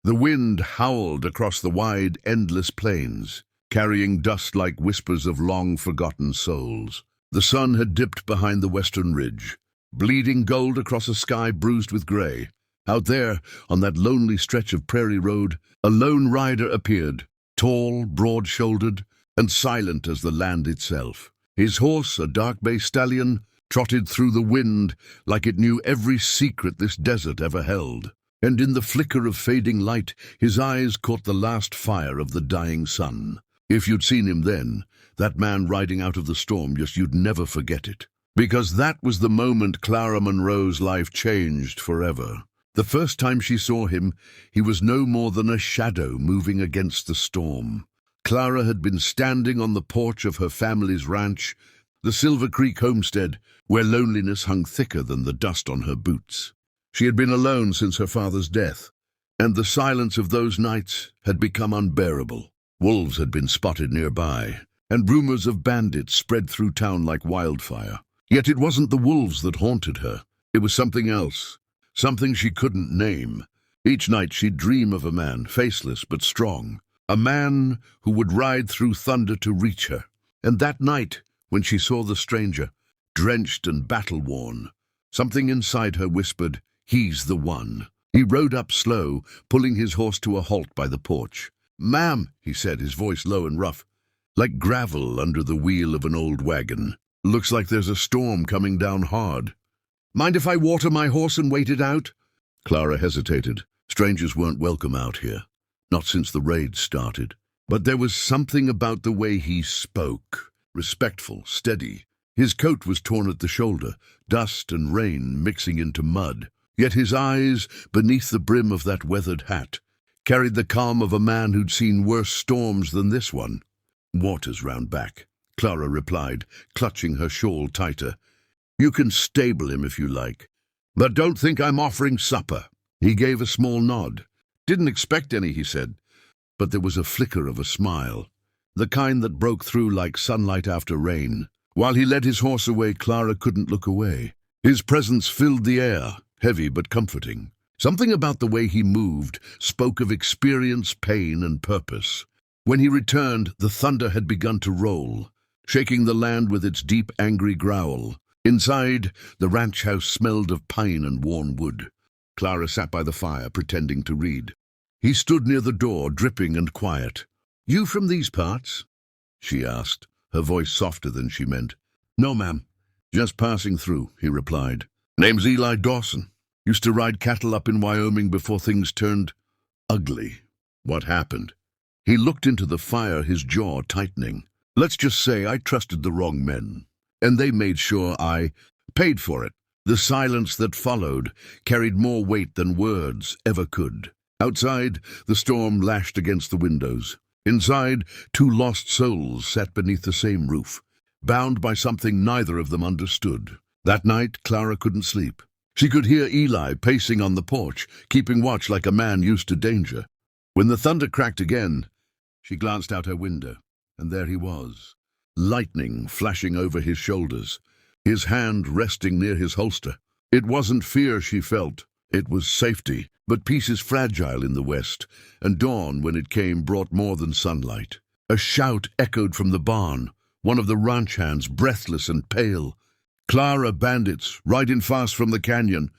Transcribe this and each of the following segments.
The wind howled across the wide, endless plains, carrying dust like whispers of long-forgotten souls. The sun had dipped behind the western ridge, bleeding gold across a sky bruised with grey. Out there, on that lonely stretch of prairie road, a lone rider appeared, tall, broad-shouldered, and silent as the land itself. His horse, a dark bay stallion, trotted through the wind like it knew every secret this desert ever held. And in the flicker of fading light, his eyes caught the last fire of the dying sun. If you'd seen him then, that man riding out of the storm, you'd never forget it. Because that was the moment Clara Monroe's life changed forever. The first time she saw him, he was no more than a shadow moving against the storm. Clara had been standing on the porch of her family's ranch, the Silver Creek homestead, where loneliness hung thicker than the dust on her boots. She had been alone since her father's death, and the silence of those nights had become unbearable. Wolves had been spotted nearby, and rumors of bandits spread through town like wildfire. Yet it wasn't the wolves that haunted her. It was something else, something she couldn't name. Each night she'd dream of a man, faceless but strong, a man who would ride through thunder to reach her. And that night, when she saw the stranger, drenched and battle-worn, something inside her whispered, "He's the one." He rode up slow, pulling his horse to a halt by the porch. "Ma'am," he said, his voice low and rough, like gravel under the wheel of an old wagon. "Looks like there's a storm coming down hard. Mind if I water my horse and wait it out?" Clara hesitated. Strangers weren't welcome out here, not since the raid started. But there was something about the way he spoke, respectful, steady. His coat was torn at the shoulder, dust and rain mixing into mud. Yet his eyes, beneath the brim of that weathered hat, carried the calm of a man who'd seen worse storms than this one. "Water's round back," Clara replied, clutching her shawl tighter. "You can stable him if you like, but don't think I'm offering supper." He gave a small nod. "Didn't expect any," he said, but there was a flicker of a smile, the kind that broke through like sunlight after rain. While he led his horse away, Clara couldn't look away. His presence filled the air, heavy but comforting. Something about the way he moved spoke of experience, pain, and purpose. When he returned, the thunder had begun to roll, shaking the land with its deep, angry growl. Inside, the ranch house smelled of pine and worn wood. Clara sat by the fire, pretending to read. He stood near the door, dripping and quiet. "You from these parts?" she asked, her voice softer than she meant. "No, ma'am. Just passing through," he replied. "Name's Eli Dawson. Used to ride cattle up in Wyoming before things turned ugly." "What happened?" He looked into the fire, his jaw tightening. "Let's just say I trusted the wrong men, and they made sure I paid for it." The silence that followed carried more weight than words ever could. Outside, the storm lashed against the windows. Inside, two lost souls sat beneath the same roof, bound by something neither of them understood. That night, Clara couldn't sleep. She could hear Eli pacing on the porch, keeping watch like a man used to danger. When the thunder cracked again, she glanced out her window, and there he was, lightning flashing over his shoulders, his hand resting near his holster. It wasn't fear she felt, it was safety. But peace is fragile in the West, and dawn, when it came, brought more than sunlight. A shout echoed from the barn, one of the ranch hands, breathless and pale. "Clara, bandits, riding fast from the canyon."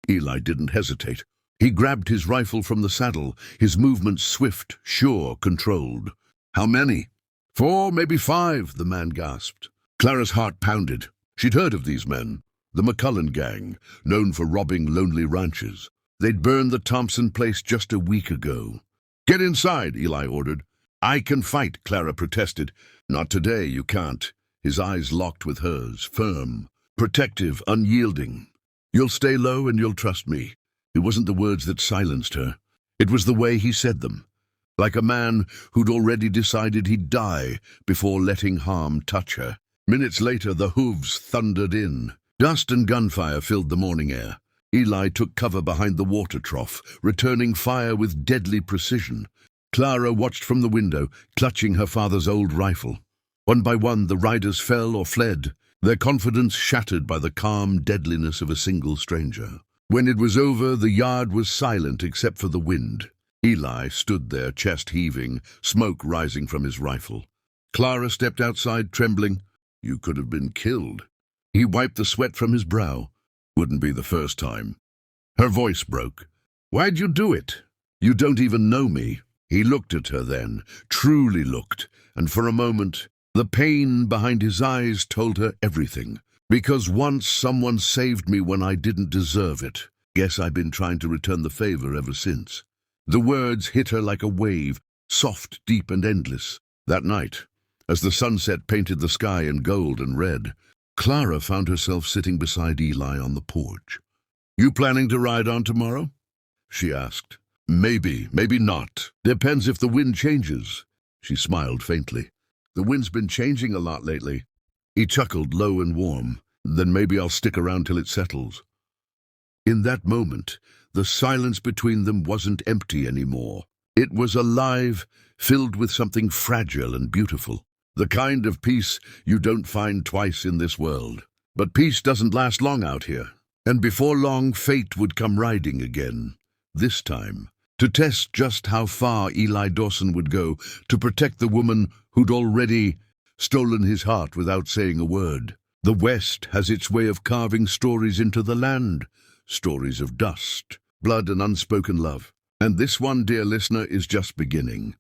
Eli didn't hesitate. He grabbed his rifle from the saddle, his movements swift, sure, controlled. "How many?" "4, maybe 5, the man gasped. Clara's heart pounded. She'd heard of these men, the McCullen gang, known for robbing lonely ranches. They'd burned the Thompson place just a week ago. "Get inside," Eli ordered. "I can fight," Clara protested. "Not today, you can't." His eyes locked with hers, firm, protective, unyielding. "You'll stay low and you'll trust me." It wasn't the words that silenced her. It was the way he said them, like a man who'd already decided he'd die before letting harm touch her. Minutes later, the hooves thundered in. Dust and gunfire filled the morning air. Eli took cover behind the water trough, returning fire with deadly precision. Clara watched from the window, clutching her father's old rifle. One by one, the riders fell or fled, their confidence shattered by the calm deadliness of a single stranger. When it was over, the yard was silent except for the wind. Eli stood there, chest heaving, smoke rising from his rifle. Clara stepped outside, trembling. "You could have been killed." He wiped the sweat from his brow. "Wouldn't be the first time." Her voice broke. "Why'd you do it? You don't even know me." He looked at her then, truly looked, and for a moment, the pain behind his eyes told her everything. "Because once someone saved me when I didn't deserve it. Guess I've been trying to return the favor ever since." The words hit her like a wave, soft, deep, and endless. That night, as the sunset painted the sky in gold and red, Clara found herself sitting beside Eli on the porch. "You planning to ride on tomorrow?" she asked. "Maybe, maybe not. Depends if the wind changes." She smiled faintly. "The wind's been changing a lot lately." He chuckled low and warm. "Then maybe I'll stick around till it settles." In that moment, the silence between them wasn't empty anymore. It was alive, filled with something fragile and beautiful. The kind of peace you don't find twice in this world. But peace doesn't last long out here. And before long, fate would come riding again. This time, to test just how far Eli Dawson would go to protect the woman who'd already stolen his heart without saying a word. The West has its way of carving stories into the land. Stories of dust, blood, and unspoken love. And this one, dear listener, is just beginning.